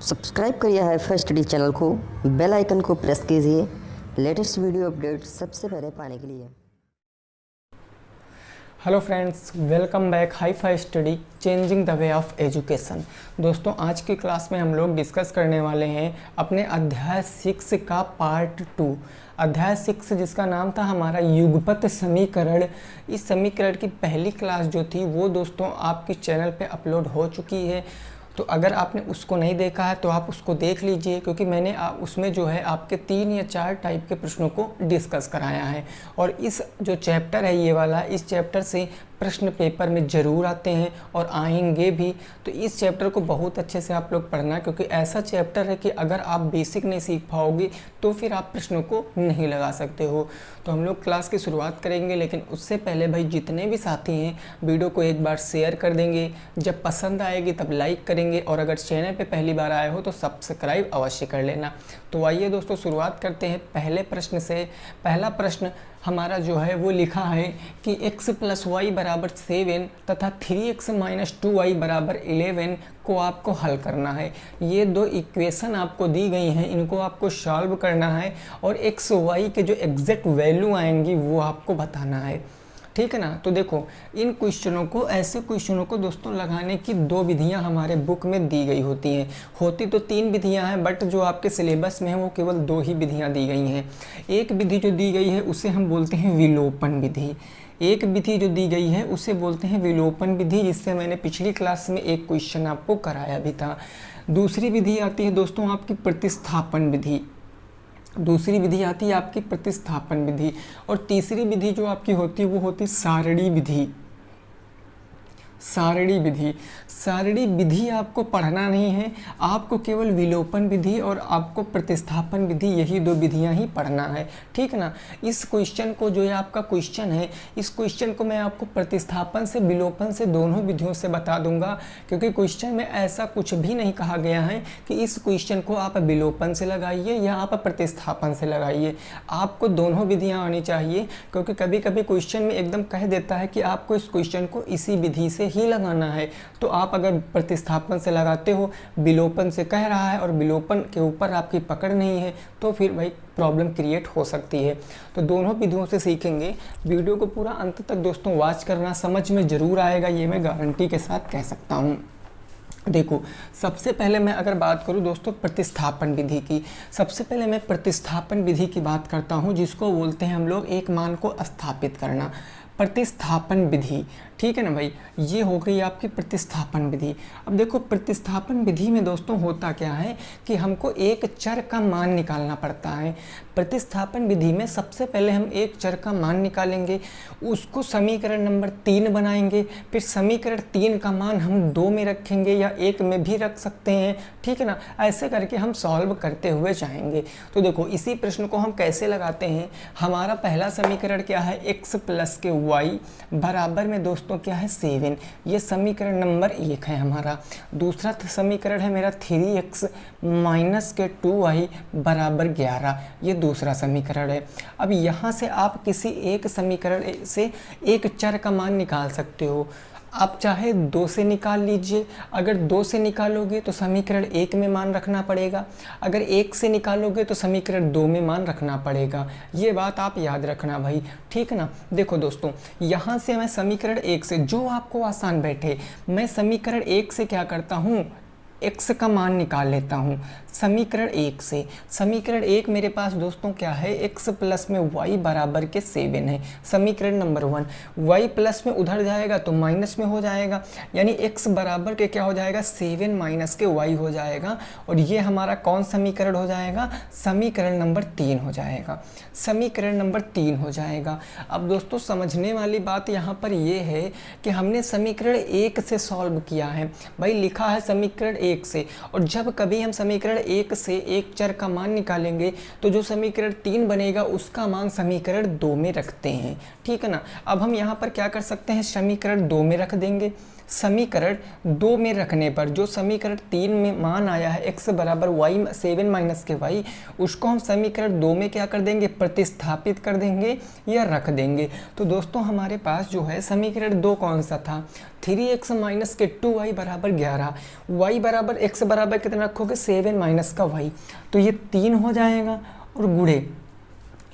Subscribe करिए hifi study channel को, bell icon को प्रेस कीजिए लेटेस्ट वीडियो अपडेट सबसे पहले पाने के लिए। Hello friends, welcome back hifi study changing the way of education. दोस्तों, आज की क्लास में हम लोग डिस्कस करने वाले हैं अपने अध्याय 6 का पार्ट 2। अध्याय 6 जिसका नाम था हमारा युगपत समीकरण। इस समीकरण की पहली क्लास जो थी वो दोस्तों आपके चैनल पे अपलोड हो चुकी है। तो अगर आपने उसको नहीं देखा है तो आप उसको देख लीजिए, क्योंकि मैंने उसमें जो है आपके 3 या 4 टाइप के प्रश्नों को डिस्कस कराया है। और इस जो चैप्टर है ये वाला, इस चैप्टर से प्रश्न पेपर में ज़रूर आते हैं और आएंगे भी। तो इस चैप्टर को बहुत अच्छे से आप लोग पढ़ना, क्योंकि ऐसा चैप्टर है कि अगर आप बेसिक नहीं सीख पाओगे तो फिर आप प्रश्नों को नहीं लगा सकते हो। तो हम लोग क्लास की शुरुआत करेंगे, लेकिन उससे पहले भाई जितने भी साथी हैं वीडियो को एक बार शेयर कर देंगे, जब पसंद आएगी तब लाइक करेंगे, और अगर चैनल पे पहली बार आए हो तो सब्सक्राइब अवश्य कर लेना। तो आइए दोस्तों शुरुआत करते हैं पहले प्रश्न से। पहला प्रश्न हमारा जो है वो लिखा है कि x + y = 7 तथा 3x - 2y = 11 को आपको हल करना है। ये दो इक्वेशन आपको दी गई हैं, इनको आपको सॉल्व करना है और x y के जो एग्जैक्ट वैल्यू आएंगी वो आपको बताना है। ठीक है ना। तो देखो, इन क्वेश्चनों को, ऐसे क्वेश्चनों को दोस्तों लगाने की 2 विधियां हमारे बुक में दी गई होती हैं। होती तो 3 विधियां हैं, बट जो आपके सिलेबस में है वो केवल 2 ही विधियां दी गई हैं। एक विधि जो दी गई है उसे हम बोलते हैं विलोपन विधि। एक विधि जो दी गई है उसे बोलते हैं विलोपन विधि, जिससे मैंने पिछली क्लास में एक क्वेश्चन आपको कराया भी था। दूसरी विधि आती है दोस्तों आपकी प्रतिस्थापन विधि। दूसरी विधि आती है आपकी प्रतिस्थापन विधि। और तीसरी विधि जो आपकी होती है वो होती सारणी विधि। सारणी विधि, सारणी विधि आपको पढ़ना नहीं है, आपको केवल विलोपन विधि और आपको प्रतिस्थापन विधि, यही 2 विधियां ही पढ़ना है। ठीक है ना। इस क्वेश्चन को, जो है आपका क्वेश्चन है, इस क्वेश्चन को मैं आपको प्रतिस्थापन से, विलोपन से, दोनों विधियों से बता दूंगा, क्योंकि क्वेश्चन में ऐसा कुछ भी नहीं कहा गया है कि इस क्वेश्चन को आप विलोपन से लगाइए या आप प्रतिस्थापन से लगाइए। आपको दोनों विधियाँ आनी चाहिए, क्योंकि कभी कभी क्वेश्चन में एकदम कह देता है कि आपको इस क्वेश्चन को इसी विधि से ही लगाना है। तो आप अगर प्रतिस्थापन से लगाते हो, विलोपन से कह रहा है और विलोपन के ऊपर आपकी पकड़ नहीं है, तो फिर भाई प्रॉब्लम क्रिएट हो सकती है। तो दोनों विधियों से सीखेंगे। वीडियो को पूरा अंत तक दोस्तों वॉच करना, समझ में ज़रूर आएगा, ये मैं गारंटी के साथ कह सकता हूँ। देखो, सबसे पहले मैं अगर बात करूं दोस्तों प्रतिस्थापन विधि की, सबसे पहले मैं प्रतिस्थापन विधि की बात करता हूं, जिसको बोलते हैं हम लोग एक मान को स्थापित करना। प्रतिस्थापन विधि, ठीक है ना भाई, ये हो गई आपकी प्रतिस्थापन विधि। अब देखो, प्रतिस्थापन विधि में दोस्तों होता क्या है कि हमको एक चर का मान निकालना पड़ता है। प्रतिस्थापन विधि में सबसे पहले हम एक चर का मान निकालेंगे, उसको समीकरण नंबर 3 बनाएंगे, फिर समीकरण 3 का मान हम 2 में रखेंगे या 1 में भी रख सकते हैं। ठीक है ना। ऐसे करके हम सॉल्व करते हुए जाएंगे। तो देखो, इसी प्रश्न को हम कैसे लगाते हैं। हमारा पहला समीकरण क्या है, x + y बराबर में दोस्तों क्या है 7। ये समीकरण नंबर 1 है हमारा। दूसरा समीकरण है मेरा 3x - 2y = 11। ये दूसरा समीकरण है। अब यहाँ से आप किसी एक समीकरण से एक चर का मान निकाल सकते हो। आप चाहे 2 से निकाल लीजिए। अगर 2 से निकालोगे तो समीकरण 1 में मान रखना पड़ेगा, अगर 1 से निकालोगे तो समीकरण 2 में मान रखना पड़ेगा। ये बात आप याद रखना भाई, ठीक है ना। देखो दोस्तों, यहाँ से मैं समीकरण 1 से, जो आपको आसान बैठे, मैं समीकरण 1 से क्या करता हूँ, x का मान निकाल लेता हूँ समीकरण 1 से। समीकरण 1 मेरे पास दोस्तों क्या है, x प्लस में y बराबर के 7 है, समीकरण नंबर 1। y प्लस में उधर जाएगा तो माइनस में हो जाएगा, यानी x बराबर के क्या हो जाएगा, 7 माइनस के y हो जाएगा। और ये हमारा कौन समीकरण हो जाएगा, समीकरण नंबर 3 हो जाएगा। समीकरण नंबर 3 हो जाएगा। अब दोस्तों समझने वाली बात यहाँ पर ये है कि हमने समीकरण 1 से सॉल्व किया है। भाई लिखा है समीकरण 1 से, और जब कभी हम समीकरण 1 से एक चर का मान निकालेंगे तो जो समीकरण 3 बनेगा उसका मान समीकरण 2 में रखते हैं। ठीक है ना। अब हम यहाँ पर क्या कर सकते हैं, समीकरण 2 में रख देंगे। समीकरण 2 में रखने पर जो समीकरण 3 में मान आया है x बराबर y 7 माइनस के y, उसको हम समीकरण 2 में क्या कर देंगे, प्रतिस्थापित कर देंगे या रख देंगे। तो दोस्तों हमारे पास जो है समीकरण 2 कौन सा था, 3x माइनस के 2y बराबर 11, y बराबर x बराबर कितना रखोगे 7 माइनस का y, तो ये 3 हो जाएगा और गुणे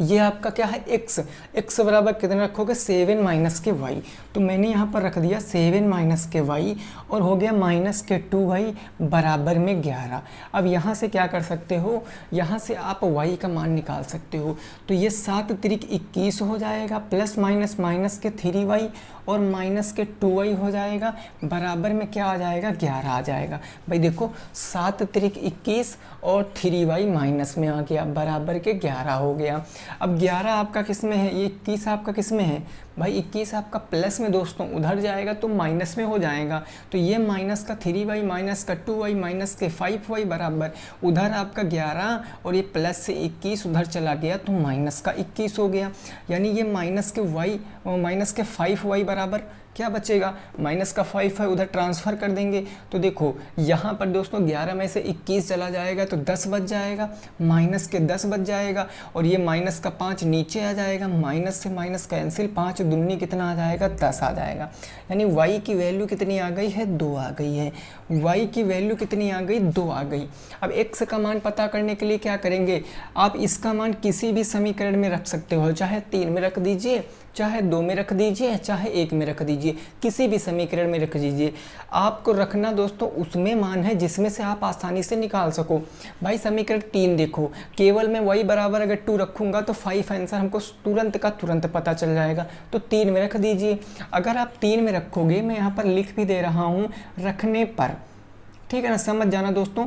ये आपका क्या है x बराबर कितना रखोगे 7 माइनस के y, तो मैंने यहाँ पर रख दिया 7 माइनस के y और हो गया माइनस के 2y बराबर में 11। अब यहाँ से क्या कर सकते हो, यहाँ से आप y का मान निकाल सकते हो, तो ये 7 तिरिक 21 हो जाएगा प्लस माइनस माइनस के 3y और माइनस के 2y हो जाएगा, बराबर में क्या आ जाएगा 11 आ जाएगा। भाई देखो 7 तिरिक 21 और 3y माइनस में आ गया, बराबर के 11 हो गया। अब 11 आपका किस में है, ये 21 आपका किस में है भाई, 21 आपका प्लस में दोस्तों, उधर जाएगा तो माइनस में हो जाएगा, तो ये माइनस का 3y माइनस का 2y माइनस के 5y बराबर उधर आपका 11 और ये प्लस से 21 उधर चला गया तो माइनस का 21 हो गया, यानी ये माइनस के y माइनस के 5y बराबर क्या बचेगा, माइनस का 5 है उधर ट्रांसफ़र कर देंगे, तो देखो यहाँ पर दोस्तों 11 में से 21 चला जाएगा तो 10 बच जाएगा, माइनस के 10 बच जाएगा और ये माइनस का 5 नीचे आ जाएगा, माइनस से माइनस कैंसिल, 5 दूनी कितना आ जाएगा 10 आ जाएगा, यानी y की वैल्यू कितनी आ गई है 2 आ गई है, y की वैल्यू कितनी आ गई 2 आ गई। अब x का मान पता करने के लिए क्या करेंगे, आप इसका मान किसी भी समीकरण में रख सकते हो, चाहे 3 में रख दीजिए, चाहे 2 में रख दीजिए, चाहे 1 में रख दीजिए, किसी भी समीकरण में रख दीजिए। आपको रखना दोस्तों उसमें मान है जिसमें से आप आसानी से निकाल सको। भाई समीकरण 3 देखो, केवल मैं y बराबर अगर 2 रखूंगा तो 5 आंसर हमको तुरंत का तुरंत पता चल जाएगा, तो 3 में रख दीजिए। अगर आप 3 में रखोगे, मैं यहाँ पर लिख भी दे रहा हूँ रखने पर, ठीक है ना, समझ जाना दोस्तों,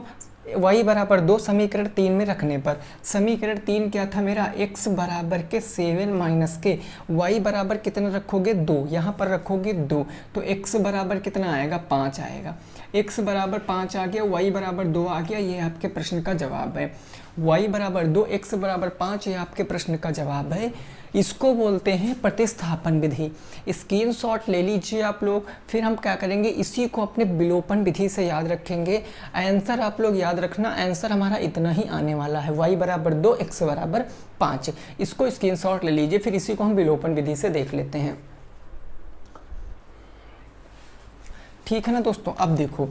y बराबर 2 समीकरण 3 में रखने पर, समीकरण 3 क्या था मेरा, x बराबर के 7 माइनस के y बराबर कितना रखोगे 2, यहाँ पर रखोगे 2, तो x बराबर कितना आएगा 5 आएगा, x बराबर 5 आ गया, y बराबर 2 आ गया, ये आपके प्रश्न का जवाब है। y बराबर 2 x बराबर 5 ये आपके प्रश्न का जवाब है। इसको बोलते हैं प्रतिस्थापन विधि। स्क्रीनशॉट ले लीजिए आप लोग, फिर हम क्या करेंगे, इसी को अपने विलोपन विधि से याद रखेंगे। आंसर आप लोग याद रखना, आंसर हमारा इतना ही आने वाला है, y बराबर 2 x बराबर 5। इसको स्क्रीनशॉट ले लीजिए, फिर इसी को हम विलोपन विधि से देख लेते हैं, ठीक है ना दोस्तों। अब देखो,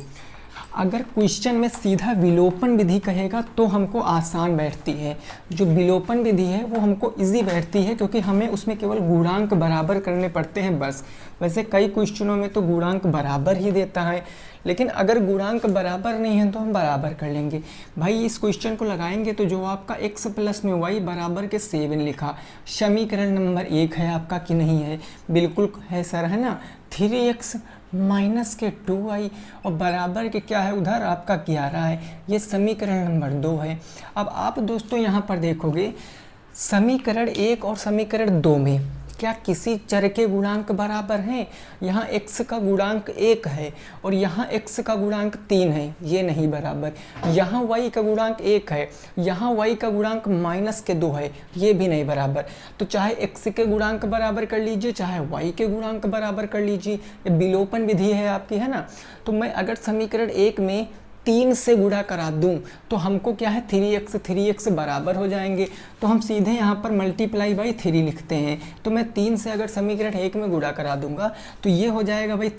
अगर क्वेश्चन में सीधा विलोपन विधि कहेगा तो हमको आसान बैठती है, जो विलोपन विधि है वो हमको इजी बैठती है, क्योंकि हमें उसमें केवल गुणांक बराबर करने पड़ते हैं बस। वैसे कई क्वेश्चनों में तो गुणांक बराबर ही देता है, लेकिन अगर गुणांक बराबर नहीं है तो हम बराबर कर लेंगे। भाई इस क्वेश्चन को लगाएंगे तो जो आपका x प्लस में y बराबर के 7 लिखा, समीकरण नंबर 1 है आपका कि नहीं है, बिल्कुल है सर, है ना। 3x माइनस के 2y और बराबर के क्या है उधर आपका 11 है, ये समीकरण नंबर 2 है। अब आप दोस्तों यहाँ पर देखोगे समीकरण 1 और समीकरण 2 में क्या किसी चर के गुणांक बराबर हैं, यहाँ x का गुणांक 1 है और यहाँ x का गुणांक 3 है, ये नहीं बराबर। यहाँ y का गुणांक 1 है, यहाँ y का गुणांक माइनस के 2 है, ये भी नहीं बराबर। तो चाहे x के गुणांक बराबर कर लीजिए, चाहे y के गुणांक बराबर कर लीजिए, ये विलोपन विधि है आपकी, है ना। तो मैं अगर समीकरण 1 में 3 से गुणा करा दूं तो हमको क्या है 3x बराबर हो जाएंगे, तो हम सीधे यहाँ पर मल्टीप्लाई बाई 3 लिखते हैं। तो मैं 3 से अगर समीकरण 1 में गुणा करा दूंगा तो ये हो जाएगा भाई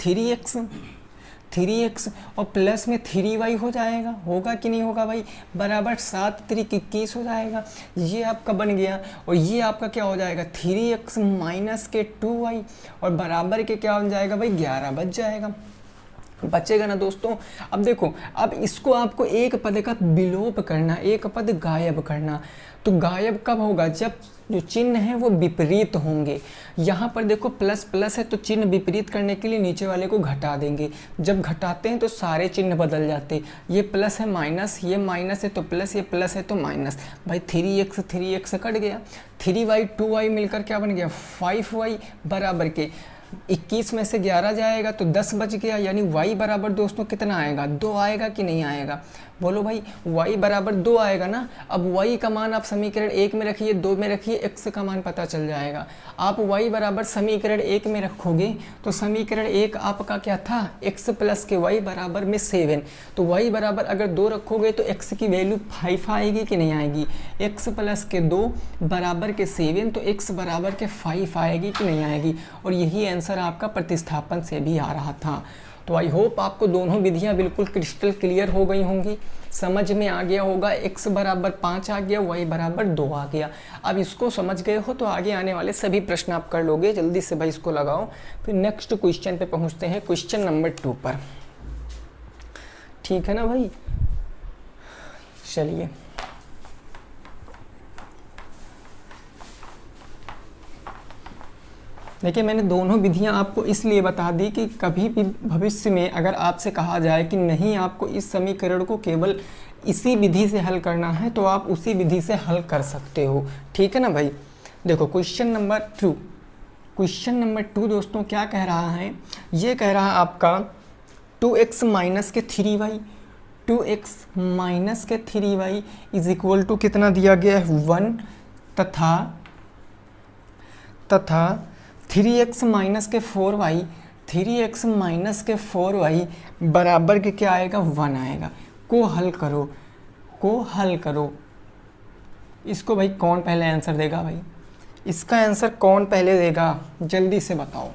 3x और प्लस में 3y हो जाएगा, होगा कि नहीं होगा भाई, बराबर 7 तिरिक 21 हो जाएगा, ये आपका बन गया। और ये आपका क्या हो जाएगा 3x माइनस के 2y और बराबर के क्या हो जाएगा भाई 11 बच जाएगा, बचेगा ना दोस्तों। अब देखो, अब इसको आपको एक पद का विलोप करना, एक पद गायब करना। तो गायब कब होगा, जब जो चिन्ह है वो विपरीत होंगे। यहाँ पर देखो प्लस प्लस है तो चिन्ह विपरीत करने के लिए नीचे वाले को घटा देंगे, जब घटाते हैं तो सारे चिन्ह बदल जाते। ये प्लस है माइनस, ये माइनस है तो प्लस, ये प्लस है तो माइनस। भाई 3x कट गया, 3y 2y मिलकर क्या बन गया 5y बराबर के 21 में से 11 जाएगा तो 10 बच गया, यानी y बराबर दोस्तों कितना आएगा, 2 आएगा कि नहीं आएगा, बोलो भाई। y बराबर 2 आएगा ना। अब y का मान आप समीकरण 1 में रखिए, 2 में रखिए, x का मान पता चल जाएगा। आप y बराबर समीकरण 1 में रखोगे तो समीकरण 1 आपका क्या था, x प्लस के y बराबर में 7। तो y बराबर अगर 2 रखोगे तो x की वैल्यू 5 आएगी कि नहीं आएगी, x प्लस के 2 बराबर के 7, तो x बराबर के 5 आएगी कि नहीं आएगी। और यही आंसर आपका प्रतिस्थापन से भी आ रहा था। तो आई होप आपको दोनों विधियां बिल्कुल क्रिस्टल क्लियर हो गई होंगी, समझ में आ गया होगा। x बराबर 5 आ गया, y बराबर 2 आ गया। अब इसको समझ गए हो तो आगे आने वाले सभी प्रश्न आप कर लोगे। जल्दी से भाई इसको लगाओ, फिर नेक्स्ट क्वेश्चन पे पहुंचते हैं, क्वेश्चन नंबर 2 पर। ठीक है ना भाई, चलिए। देखिए मैंने दोनों विधियां आपको इसलिए बता दी कि कभी भी भविष्य में अगर आपसे कहा जाए कि नहीं आपको इस समीकरण को केवल इसी विधि से हल करना है तो आप उसी विधि से हल कर सकते हो। ठीक है ना भाई। देखो क्वेश्चन नंबर 2, क्वेश्चन नंबर 2 दोस्तों क्या कह रहा है, ये कह रहा है आपका 2x माइनस के 3y, 2x माइनस के 3y इज इक्वल टू कितना दिया गया है 1, तथा 3x माइनस के 4y, 3x माइनस के 4y बराबर के क्या आएगा 1 आएगा। को हल करो। इसको भाई कौन पहले आंसर देगा भाई, इसका आंसर कौन पहले देगा, जल्दी से बताओ।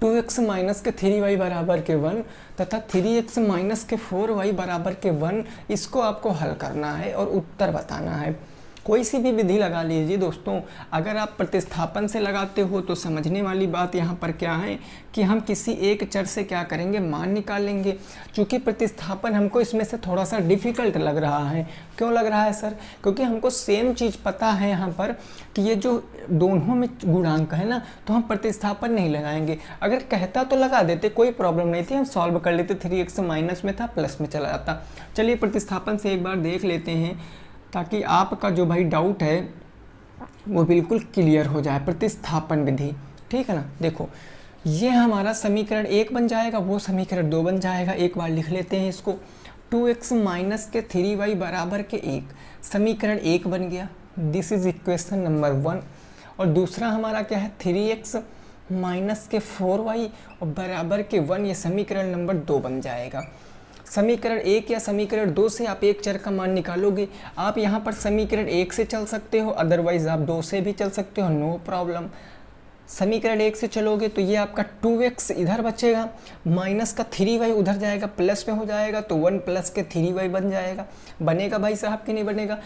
2x माइनस के 3y बराबर के 1 तथा 3x माइनस के 4y बराबर के 1, इसको आपको हल करना है और उत्तर बताना है। कोई सी भी विधि लगा लीजिए दोस्तों। अगर आप प्रतिस्थापन से लगाते हो तो समझने वाली बात यहाँ पर क्या है कि हम किसी एक चर से क्या करेंगे, मान निकालेंगे। क्योंकि प्रतिस्थापन हमको इसमें से थोड़ा सा डिफ़िकल्ट लग रहा है। क्यों लग रहा है सर, क्योंकि हमको सेम चीज़ पता है यहाँ पर कि ये जो दोनों में गुणांक है ना, तो हम प्रतिस्थापन नहीं लगाएंगे। अगर कहता तो लगा देते, कोई प्रॉब्लम नहीं थी, हम सॉल्व कर लेते। 3x माइनस में था, प्लस में चला जाता। चलिए प्रतिस्थापन से एक बार देख लेते हैं ताकि आपका जो भाई डाउट है वो बिल्कुल क्लियर हो जाए। प्रतिस्थापन विधि, ठीक है ना। देखो ये हमारा समीकरण 1 बन जाएगा, वो समीकरण 2 बन जाएगा। एक बार लिख लेते हैं इसको। 2x माइनस के 3y बराबर के 1, समीकरण 1 बन गया, दिस इज इक्वेशन नंबर 1। और दूसरा हमारा क्या है 3x माइनस के 4y और बराबर के 1, ये समीकरण नंबर 2 बन जाएगा। समीकरण 1 या समीकरण 2 से आप एक चर का मान निकालोगे। आप यहाँ पर समीकरण 1 से चल सकते हो, अदरवाइज आप 2 से भी चल सकते हो, नो प्रॉब्लम। समीकरण 1 से चलोगे तो ये आपका 2x इधर बचेगा, माइनस का 3y उधर जाएगा, प्लस में हो जाएगा तो 1 प्लस के 3y बन जाएगा। बनेगा भाई साहब कि नहीं बनेगा।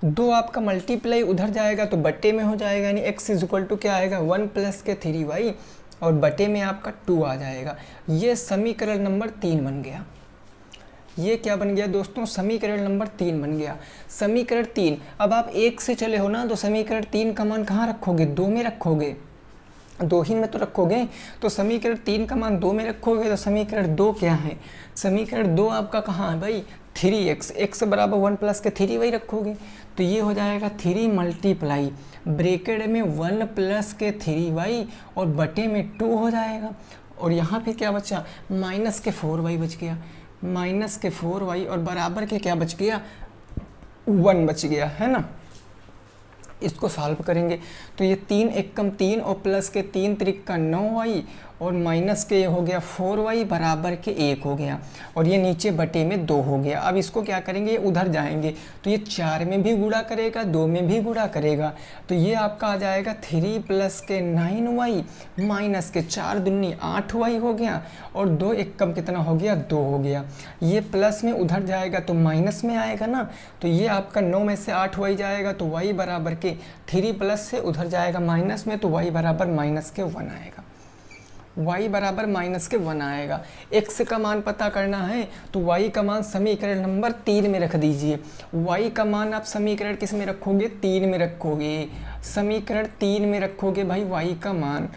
2 आपका मल्टीप्लाई उधर जाएगा तो बट्टे में हो जाएगा, यानी x इज इक्वल टू क्या आएगा 1 प्लस के 3y और बटे में आपका 2 आ जाएगा। ये समीकरण नंबर 3 बन गया। ये क्या बन गया दोस्तों, समीकरण नंबर 3 बन गया। समीकरण 3, अब आप 1 से चले हो ना तो समीकरण 3 का मान कहाँ रखोगे, 2 में रखोगे, 2 ही में तो रखोगे। तो समीकरण 3 का मान 2 में रखोगे तो समीकरण 2 क्या है, समीकरण 2 आपका कहाँ है भाई 3x, x बराबर 1 प्लस के 3y रखोगे तो ये हो जाएगा 3 मल्टीप्लाई ब्रेकेट में 1 प्लस के 3y और बटे में 2 हो जाएगा। और यहाँ पे क्या बचा, माइनस के 4y बच गया, माइनस के 4y और बराबर के क्या बच गया 1 बच गया, है ना। इसको सॉल्व करेंगे तो ये 3 एकम 3 और प्लस के 3 त्रिक 9y और माइनस के हो गया 4y बराबर के 1 हो गया और ये नीचे बटे में 2 हो गया। अब इसको क्या करेंगे, ये उधर जाएंगे तो ये 4 में भी गुणा करेगा, 2 में भी गुणा करेगा तो ये आपका आ जाएगा 3 प्लस के 9y माइनस के 4 दूनी 8y हो गया और 2 एकम कितना हो गया 2 हो गया। ये प्लस में उधर जाएगा तो माइनस में आएगा ना, तो ये आपका 9 में से 8y जाएगा तो y बराबर के 3 प्लस से उधर जाएगा माइनस में तो y बराबर माइनस के 1 आएगा, y बराबर माइनस के 1 आएगा। x का मान पता करना है तो y का मान समीकरण नंबर 3 में रख दीजिए। y का मान आप समीकरण किस में रखोगे, 3 में रखोगे, समीकरण 3 में रखोगे भाई y का मान।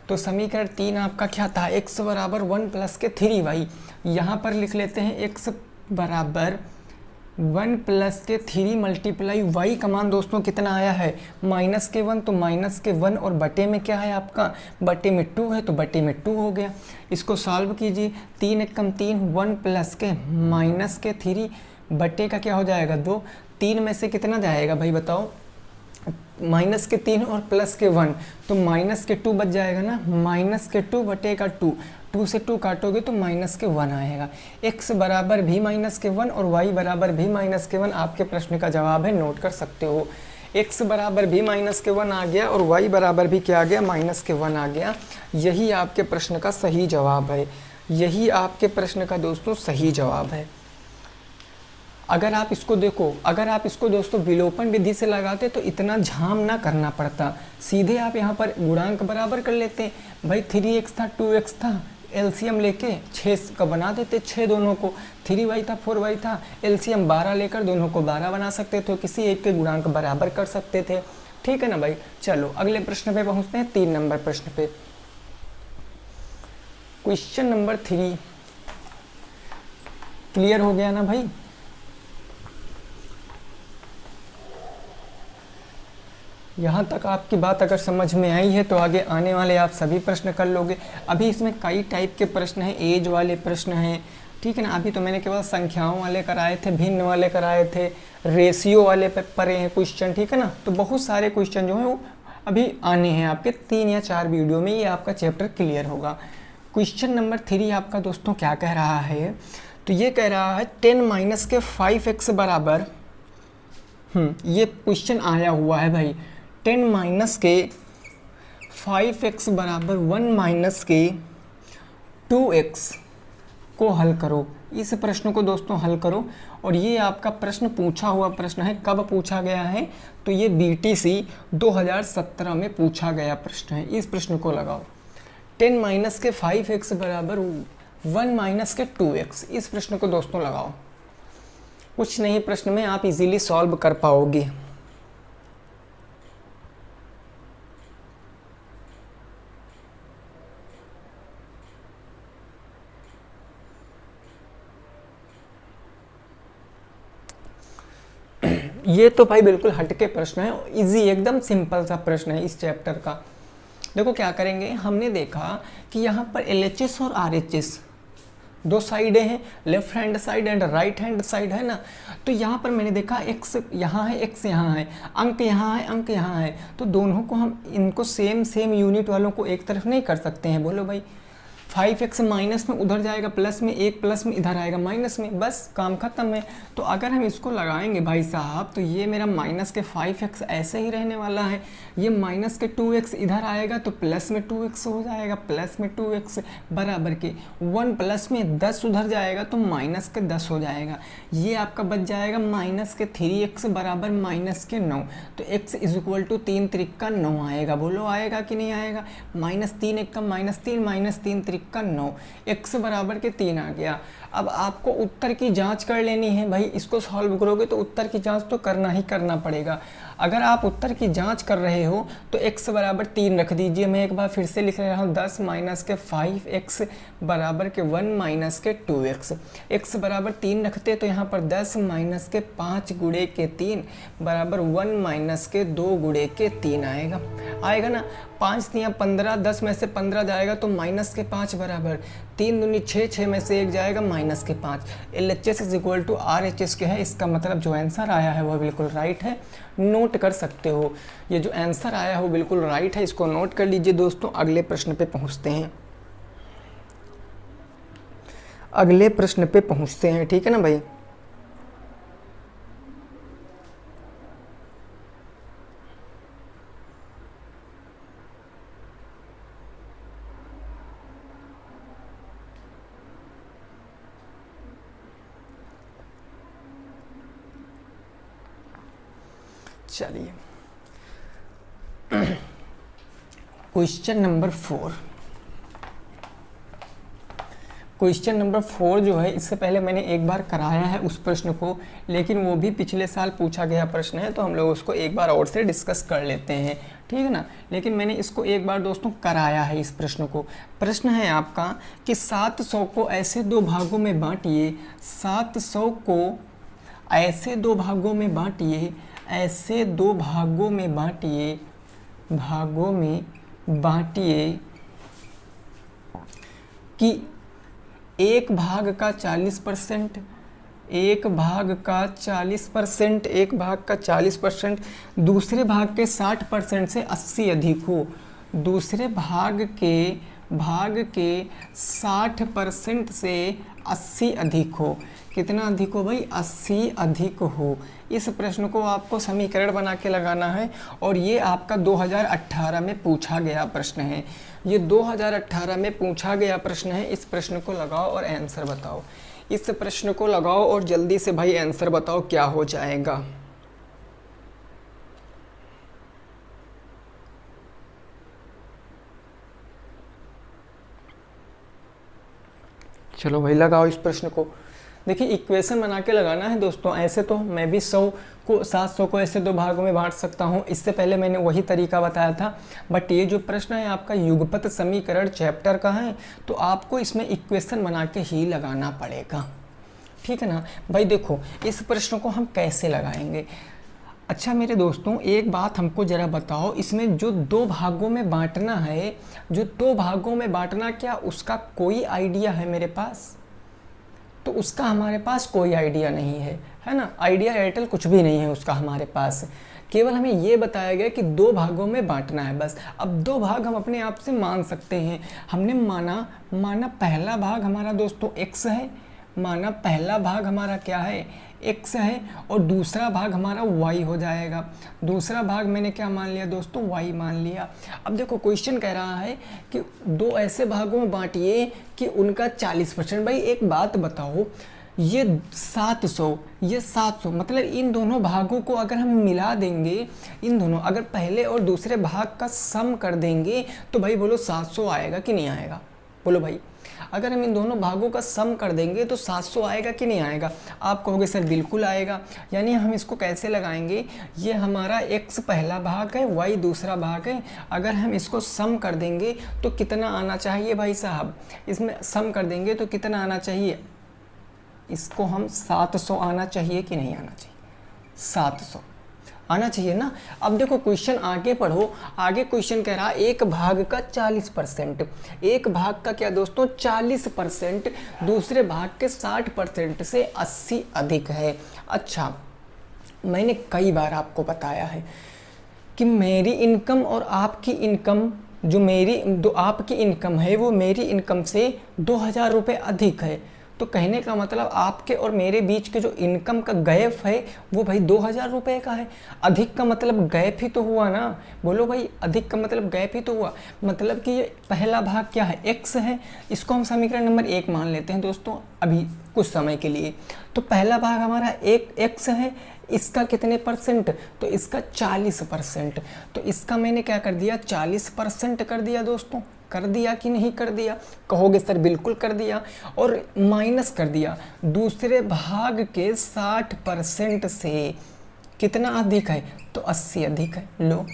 तो समीकरण 3 आपका क्या था, x बराबर 1 प्लस के 3y। यहाँ पर लिख लेते हैं x बराबर 1 प्लस के 3 मल्टीप्लाई y का मान दोस्तों कितना आया है -1, तो -1 और बटे में क्या है आपका, बटे में 2 है तो बटे में 2 हो गया। इसको सॉल्व कीजिए, 3 एक कम 3, 1 प्लस के -3 बटे का क्या हो जाएगा 2, 3 में से कितना जाएगा भाई बताओ, -3 और +1, तो -2 बच जाएगा ना, -2 बटे का 2, 2 से 2 काटोगे तो -1 आएगा। x बराबर भी -1 और y बराबर भी -1 आपके प्रश्न का जवाब है, नोट कर सकते हो। x बराबर भी -1 आ गया और y बराबर भी क्या आ गया, -1 आ गया। यही आपके प्रश्न का सही जवाब है, यही आपके प्रश्न का दोस्तों सही जवाब है। अगर आप इसको देखो, अगर आप इसको दोस्तों विलोपन विधि से लगाते तो इतना झाम ना करना पड़ता, सीधे आप यहाँ पर गुणांक बराबर कर लेते। भाई 3x था 2x था, एलसीएम लेके 6 का बना देते, 6 दोनों को, 3y था 4y था, एलसीएम 12 लेकर दोनों को 12 बना सकते थे, किसी एक के गुणांक बराबर कर सकते थे। ठीक है ना भाई। चलो अगले प्रश्न पे पहुँचते हैं, 3 नंबर प्रश्न पे। क्वेश्चन नंबर 3 क्लियर हो गया ना भाई। यहाँ तक आपकी बात अगर समझ में आई है तो आगे आने वाले आप सभी प्रश्न कर लोगे। अभी इसमें कई टाइप के प्रश्न हैं, एज वाले प्रश्न हैं, ठीक है ना। अभी तो मैंने केवल संख्याओं वाले कराए थे, भिन्न वाले कराए थे, रेशियो वाले पे पढ़े हैं क्वेश्चन, ठीक है ना। तो बहुत सारे क्वेश्चन जो हैं वो अभी आने हैं आपके 3 या 4 वीडियो में, ये आपका चैप्टर क्लियर होगा। क्वेश्चन नंबर 3 आपका दोस्तों क्या कह रहा है, तो ये कह रहा है 10 - 5x बराबर, ये क्वेश्चन आया हुआ है भाई, 10 - 5x बराबर 1 - 2x को हल करो। इस प्रश्न को दोस्तों हल करो। और ये आपका प्रश्न पूछा हुआ प्रश्न है, कब पूछा गया है, तो ये BTC 2017 में पूछा गया प्रश्न है। इस प्रश्न को लगाओ, 10 - 5x बराबर 1 - 2x, इस प्रश्न को दोस्तों लगाओ। कुछ नहीं प्रश्न में आप इजीली सॉल्व कर पाओगे। ये तो भाई बिल्कुल हटके प्रश्न है, इजी एकदम सिंपल सा प्रश्न है इस चैप्टर का। देखो क्या करेंगे, हमने देखा कि यहाँ पर LHS और RHS दो साइडें हैं, left hand side and right hand side है ना। तो यहाँ पर मैंने देखा x यहाँ है, x यहाँ है, अंक यहाँ है, अंक यहाँ है, तो दोनों को हम इनको सेम यूनिट वालों को एक तरफ नहीं कर सकते हैं। बोलो भाई 5x माइनस में उधर जाएगा प्लस में, 1 प्लस में इधर आएगा माइनस में, बस काम खत्म है। तो अगर हम इसको लगाएंगे भाई साहब, तो ये मेरा -5x ऐसे ही रहने वाला है, ये -2x इधर आएगा तो प्लस में 2x हो जाएगा, प्लस में 2x बराबर के 1 प्लस में 10 उधर जाएगा तो -10 हो जाएगा। ये आपका बच जाएगा -3x बराबर -9, तो x = 3 त्रिक 9 आएगा। बोलो आएगा कि नहीं आएगा, -3 एक कम -3 -3 त्रिक 9, x बराबर के 3 आ गया। अब आपको उत्तर की जांच कर लेनी है भाई, इसको सॉल्व करोगे तो उत्तर की जांच तो करना ही करना पड़ेगा। अगर आप उत्तर की जांच कर रहे हो तो x बराबर 3 रख दीजिए। मैं एक बार फिर से लिख रहा हूँ, 10 - 5x बराबर के 1 - 2x। x बराबर 3 रखते तो यहाँ पर 10 - 5 गुणे के 3 बराबर 1 - 2 गुणे के 3 आएगा ना। 5 × 15, 10 में से 15 जाएगा तो -5 बराबर 3 दूनी 6, 6 में से 1 जाएगा -5। LHS = RHS के है, इसका मतलब जो आंसर आया है वो बिल्कुल राइट है, नोट कर सकते हो। ये जो आंसर आया है वो बिल्कुल राइट है, इसको नोट कर लीजिए दोस्तों। अगले प्रश्न पे पहुंचते हैं, अगले प्रश्न पे पहुंचते हैं, ठीक है ना भाई। चलिए क्वेश्चन नंबर 4। क्वेश्चन नंबर 4 जो है, इससे पहले मैंने एक बार कराया है उस प्रश्न को, लेकिन वो भी पिछले साल पूछा गया प्रश्न है, तो हम लोग उसको एक बार और से डिस्कस कर लेते हैं, ठीक है ना। लेकिन मैंने इसको एक बार दोस्तों कराया है इस प्रश्न को। प्रश्न है आपका कि 700 को ऐसे 2 भागों में बांटिए, 700 को ऐसे दो भागों में बांटिए, ऐसे दो भागों में बांटिए, भागों में बांटिए कि एक भाग का 40%, एक भाग का 40%, एक भाग का 40% दूसरे भाग के 60% से 80 अधिक हो, दूसरे भाग के 60% से 80 अधिक हो। कितना अधिक हो भाई? 80 अधिक हो। इस प्रश्न को आपको समीकरण बना के लगाना है और ये आपका 2018 में पूछा गया प्रश्न है। ये 2018 में पूछा गया प्रश्न है। इस प्रश्न को लगाओ और आंसर बताओ। इस प्रश्न को लगाओ और जल्दी से भाई आंसर बताओ क्या हो जाएगा। चलो भाई लगाओ इस प्रश्न को। देखिए इक्वेशन बना के लगाना है दोस्तों। ऐसे तो मैं भी 700 को ऐसे दो भागों में बांट सकता हूँ, इससे पहले मैंने वही तरीका बताया था। बट ये जो प्रश्न है आपका युगपत समीकरण चैप्टर का है, तो आपको इसमें इक्वेशन बना के ही लगाना पड़ेगा, ठीक है ना भाई। देखो इस प्रश्न को हम कैसे लगाएंगे। अच्छा मेरे दोस्तों एक बात हमको ज़रा बताओ, इसमें जो दो भागों में बांटना है, जो दो भागों में बांटना, क्या उसका कोई आइडिया है मेरे पास? तो उसका हमारे पास कोई आइडिया नहीं है ना। आइडिया एयरटेल कुछ भी नहीं है उसका हमारे पास। केवल हमें ये बताया गया कि दो भागों में बांटना है बस। अब दो भाग हम अपने आप से मान सकते हैं। हमने माना पहला भाग हमारा दोस्तों x है, माना पहला भाग हमारा क्या है? x है, और दूसरा भाग हमारा y हो जाएगा। दूसरा भाग मैंने क्या मान लिया दोस्तों? y मान लिया। अब देखो क्वेश्चन कह रहा है कि दो ऐसे भागों में बांटिए कि उनका 40%। भाई एक बात बताओ, ये 700 मतलब इन दोनों भागों को अगर हम मिला देंगे, इन दोनों अगर पहले और दूसरे भाग का सम कर देंगे तो भाई बोलो 700 आएगा कि नहीं आएगा? बोलो भाई, अगर हम इन दोनों भागों का सम कर देंगे तो 700 आएगा कि नहीं आएगा? आप कहोगे सर बिल्कुल आएगा। यानी हम इसको कैसे लगाएंगे? ये हमारा x पहला भाग है, y दूसरा भाग है। अगर हम इसको सम कर देंगे तो कितना आना चाहिए भाई साहब? इसमें सम कर देंगे तो कितना आना चाहिए? इसको हम 700 आना चाहिए कि नहीं आना चाहिए? 700 आना चाहिए ना। अब देखो क्वेश्चन आगे पढ़ो। आगे क्वेश्चन कह रहा है एक भाग का 40%, एक भाग का क्या दोस्तों? 40% दूसरे भाग के 60% से 80 अधिक है। अच्छा मैंने कई बार आपको बताया है कि मेरी इनकम और आपकी इनकम, जो आपकी इनकम है वो मेरी इनकम से 2000 रुपये अधिक है। तो कहने का मतलब आपके और मेरे बीच के जो इनकम का गैप है वो भाई 2000 रुपये का है। अधिक का मतलब गैप ही तो हुआ ना। बोलो भाई, अधिक का मतलब गैप ही तो हुआ। मतलब कि ये पहला भाग क्या है? x है। इसको हम समीकरण नंबर 1 मान लेते हैं दोस्तों अभी कुछ समय के लिए। तो पहला भाग हमारा एक x है, इसका कितने परसेंट? तो इसका 40%। तो इसका मैंने क्या कर दिया? 40% कर दिया दोस्तों। कर दिया कि नहीं कर दिया? कहोगे सर बिल्कुल कर दिया। और माइनस कर दिया दूसरे भाग के 60% से कितना अधिक है? तो 80 अधिक है। लो,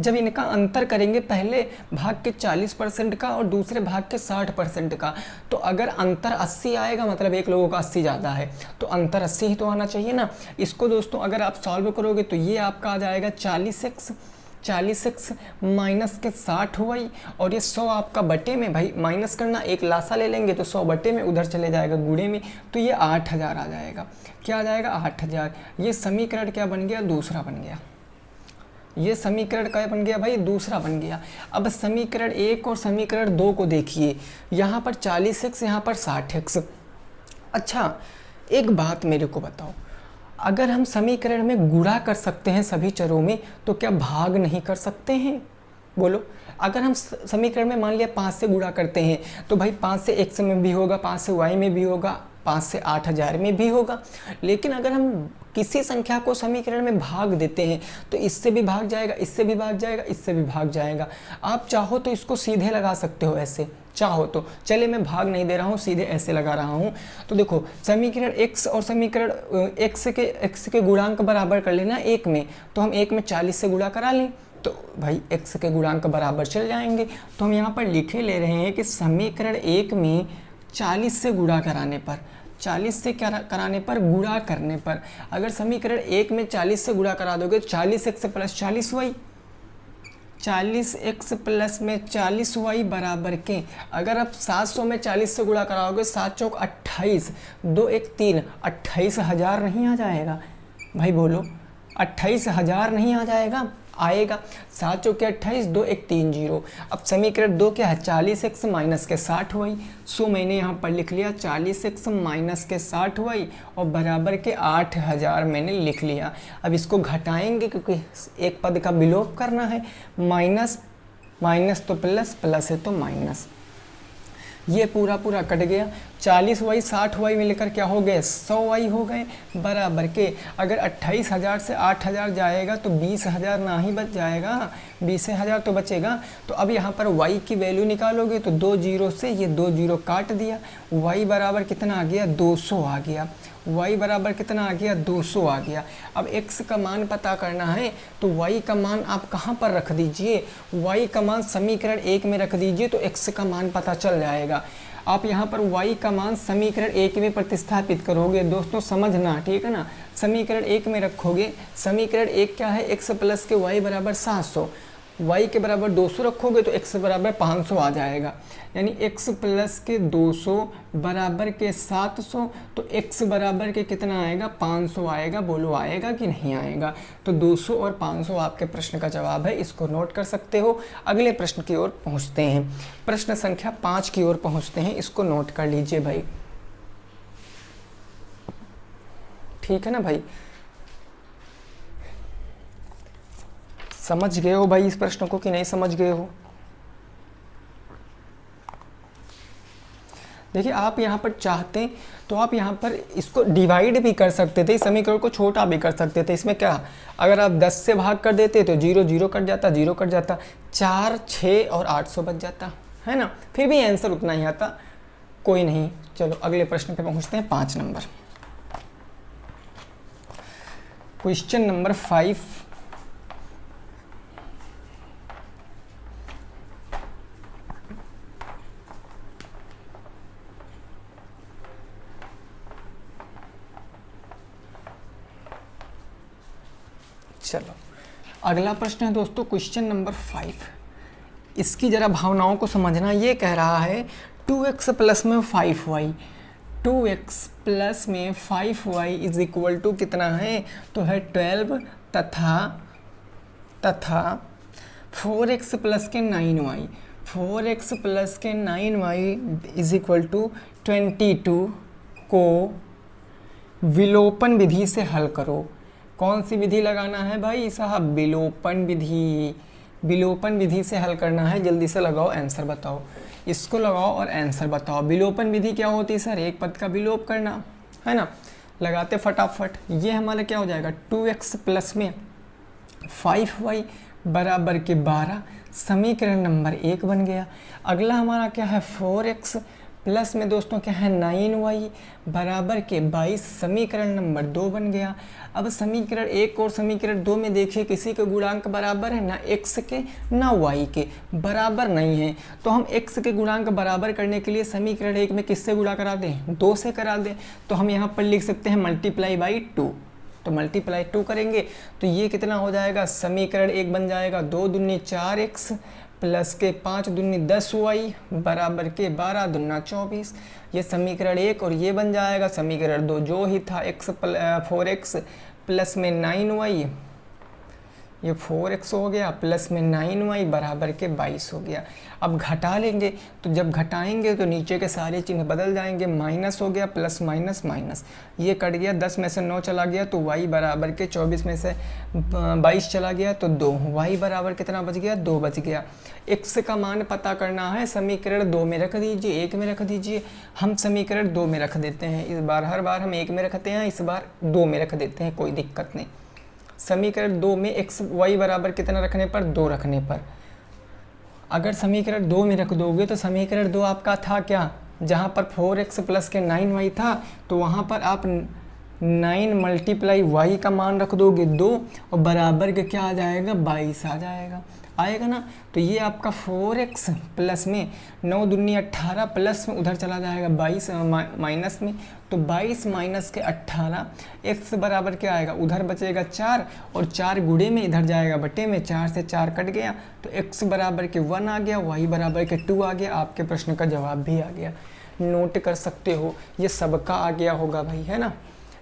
जब इनका अंतर करेंगे पहले भाग के 40% का और दूसरे भाग के 60% का, तो अगर अंतर 80 आएगा मतलब एक लोगों का 80 ज़्यादा है, तो अंतर 80 ही तो आना चाहिए ना। इसको दोस्तों अगर आप सॉल्व करोगे तो ये आपका आ जाएगा 40x माइनस के 60 हुआ ही, और ये 100 आपका बटे में, भाई माइनस करना एक लासा ले लेंगे तो 100 बटे में उधर चले जाएगा गुणे में, तो ये 8000 आ जाएगा। क्या आ जाएगा? 8000। ये समीकरण क्या बन गया? दूसरा बन गया। ये समीकरण क्या बन गया भाई? दूसरा बन गया। अब समीकरण 1 और समीकरण 2 को देखिए, यहाँ पर 40x, यहाँ पर 60x। अच्छा एक बात मेरे को बताओ, अगर हम समीकरण में गुणा कर सकते हैं सभी चरों में तो क्या भाग नहीं कर सकते हैं? बोलो, अगर हम समीकरण में मान लिया 5 से गुणा करते हैं तो भाई 5 से x में भी होगा, 5 से y में भी होगा, 5 से 8000 में भी होगा। लेकिन अगर हम किसी संख्या को समीकरण में भाग देते हैं तो इससे भी भाग जाएगा, इससे भी भाग जाएगा, इससे भी भाग जाएगा। आप चाहो तो इसको सीधे लगा सकते हो ऐसे, चाहो तो। चले मैं भाग नहीं दे रहा हूँ, सीधे ऐसे लगा रहा हूँ। तो देखो समीकरण x और समीकरण x के गुणांक बराबर कर लेना 1 में, तो हम 1 में 40 से गुणा करा लें तो भाई x के गुणांक बराबर चल जाएंगे। तो हम यहाँ पर लिखे ले रहे हैं कि समीकरण 1 में 40 से गुणा कराने पर 40 से क्या कराने पर, गुणा करने पर। अगर समीकरण 1 में 40 से गुणा करा दोगे 40x plus 40y, 40x plus में 40y बराबर के, अगर आप 700 में 40 से गुणा कराओगे 7 चौक 28, 2 1 3, 28,000 नहीं आ जाएगा भाई? बोलो 28,000 नहीं आ जाएगा? आएगा। 7 चौके 28, 2 1 3 0। अब समीकरण 2 क्या है? 40x माइनस के 60y। सो मैंने यहाँ पर लिख लिया 40x माइनस के 60y और बराबर के 8,000 मैंने लिख लिया। अब इसको घटाएंगे क्योंकि एक पद का विलोप करना है। माइनस माइनस तो प्लस, प्लस है तो माइनस, ये पूरा पूरा कट गया। 40y 60y मिलकर क्या हो गए? 100y हो गए बराबर के। अगर 28,000 से 8,000 जाएगा तो 20,000 ना ही बच जाएगा, 20,000 तो बचेगा। तो अब यहाँ पर y की वैल्यू निकालोगे तो 2 जीरो से ये 2 जीरो काट दिया, y बराबर कितना आ गया? 200 आ गया। y बराबर कितना आ गया? 200 आ गया। अब x का मान पता करना है तो y का मान आप कहाँ पर रख दीजिए? y का मान समीकरण 1 में रख दीजिए तो x का मान पता चल जाएगा। आप यहाँ पर y का मान समीकरण 1 में प्रतिस्थापित करोगे। दोस्तों समझना, ठीक है ना? समीकरण 1 में रखोगे, समीकरण 1 क्या है? x प्लस के y बराबर 700, y के बराबर 200 रखोगे तो x बराबर 500 आ जाएगा। यानी x प्लस के 200 बराबर के 700, तो x बराबर के कितना आएगा? 500 आएगा। बोलो आएगा कि नहीं आएगा? तो 200 और 500 आपके प्रश्न का जवाब है, इसको नोट कर सकते हो। अगले प्रश्न की ओर पहुंचते हैं, प्रश्न संख्या 5 की ओर पहुंचते हैं, इसको नोट कर लीजिए भाई, ठीक है ना भाई? समझ गए हो भाई इस प्रश्न को कि नहीं समझ गए हो? देखिए आप यहाँ पर चाहते तो आप यहाँ पर इसको डिवाइड भी कर सकते थे, इस समीकरण को छोटा भी कर सकते थे। इसमें क्या, अगर आप 10 से भाग कर देते तो 0 0 कट जाता, 0 कट जाता, 4 6 और 800 बच जाता है ना। फिर भी आंसर उतना ही आता, कोई नहीं। चलो अगले प्रश्न पे पहुँचते हैं, 5 नंबर, क्वेश्चन नंबर 5। चलो अगला प्रश्न है दोस्तों, क्वेश्चन नंबर 5। इसकी जरा भावनाओं को समझना। ये कह रहा है 2x प्लस में 5y, 2x प्लस में 5y इज इक्वल टू कितना है? तो है 12 तथा 4x प्लस के 9y, 4x प्लस के 9y इज इक्वल टू 22 को विलोपन विधि से हल करो। कौन सी विधि लगाना है भाई साहब? विलोपन विधि। विलोपन विधि से हल करना है। जल्दी से लगाओ, आंसर बताओ। इसको लगाओ और आंसर बताओ। विलोपन विधि क्या होती है सर? एक पद का विलोप करना, है ना। लगाते फटाफट। ये हमारा क्या हो जाएगा? 2x प्लस में 5y बराबर के 12, समीकरण नंबर 1 बन गया। अगला हमारा क्या है? 4x प्लस में दोस्तों क्या है? 9y बराबर के 22, समीकरण नंबर 2 बन गया। अब समीकरण 1 और समीकरण 2 में देखिए किसी के गुणांक बराबर है ना x के ना y के, बराबर नहीं है। तो हम x के गुणांक बराबर करने के लिए समीकरण 1 में किससे गुणा करा दें? 2 से करा दें। तो हम यहाँ पर लिख सकते हैं मल्टीप्लाई बाई 2। तो मल्टीप्लाई 2 करेंगे तो ये कितना हो जाएगा? समीकरण 1 बन जाएगा 2 दूनी 4x प्लस के 5 दूनी 10y बराबर के 12 दूना 24। ये समीकरण 1 और ये बन जाएगा समीकरण 2 जो ही था 4x प्लस में 9y, ये 4x हो गया प्लस में 9y बराबर के 22 हो गया। अब घटा लेंगे तो जब घटाएंगे तो नीचे के सारे चिन्ह बदल जाएंगे। माइनस हो गया, प्लस माइनस माइनस, ये कट गया। 10 में से 9 चला गया तो y बराबर के 24 में से 22 चला गया तो 2, y बराबर कितना बच गया? 2 बच गया। x का मान पता करना है, समीकरण 2 में रख दीजिए, 1 में रख दीजिए। हम समीकरण 2 में रख देते हैं इस बार, हर बार हम 1 में रखते हैं, इस बार 2 में रख देते हैं, कोई दिक्कत नहीं। समीकरण 2 में x y बराबर कितना रखने पर? 2 रखने पर। अगर समीकरण 2 में रख दोगे तो समीकरण 2 आपका था क्या? जहाँ पर 4x प्लस के 9y था तो वहाँ पर आप 9 मल्टीप्लाई y का मान रख दोगे 2 और बराबर के क्या आ जाएगा? 22 आ जाएगा। आएगा ना। तो ये आपका 4x प्लस में 9 दूनी 18 प्लस में उधर चला जाएगा 22 माइनस में, तो 22 माइनस के 18 x बराबर क्या आएगा, उधर बचेगा 4 और 4 गुणे में इधर जाएगा बटे में, 4 से 4 कट गया तो x बराबर के 1 आ गया, y बराबर के 2 आ गया। आपके प्रश्न का जवाब भी आ गया, नोट कर सकते हो। ये सबका आ गया होगा भाई, है ना,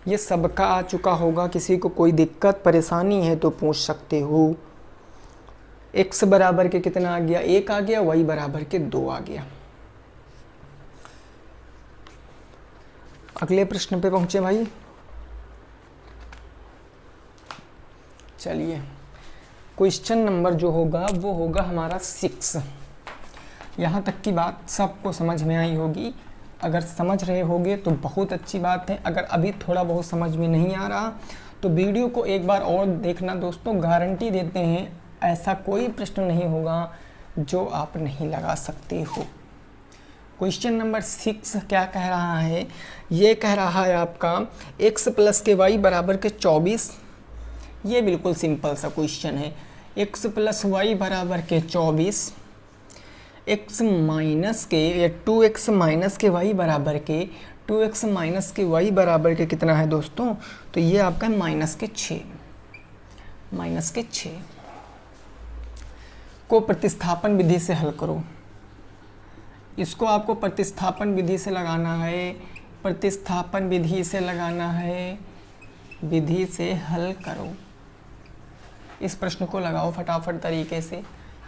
ये सबका आ चुका होगा। किसी को कोई दिक्कत परेशानी है तो पूछ सकते हो। x बराबर के कितना आ गया, 1 आ गया, y बराबर के 2 आ गया। अगले प्रश्न पे पहुंचे भाई। चलिए, क्वेश्चन नंबर जो होगा वो होगा हमारा 6। यहाँ तक की बात सबको समझ में आई होगी। अगर समझ रहे होगे तो बहुत अच्छी बात है। अगर अभी थोड़ा बहुत समझ में नहीं आ रहा तो वीडियो को एक बार और देखना दोस्तों। गारंटी देते हैं ऐसा कोई प्रश्न नहीं होगा जो आप नहीं लगा सकते हो। क्वेश्चन नंबर 6 क्या कह रहा है, ये कह रहा है आपका x प्लस के y बराबर के 24। ये बिल्कुल सिंपल सा क्वेश्चन है। x प्लस वाई बराबर के 24, x माइनस के या 2x माइनस के y बराबर के 2x माइनस के y बराबर के कितना है दोस्तों, तो ये आपका माइनस के 6 को प्रतिस्थापन विधि से हल करो। इसको आपको प्रतिस्थापन विधि से लगाना है, प्रतिस्थापन विधि से लगाना है, विधि से हल करो। इस प्रश्न को लगाओ फटाफट तरीके से,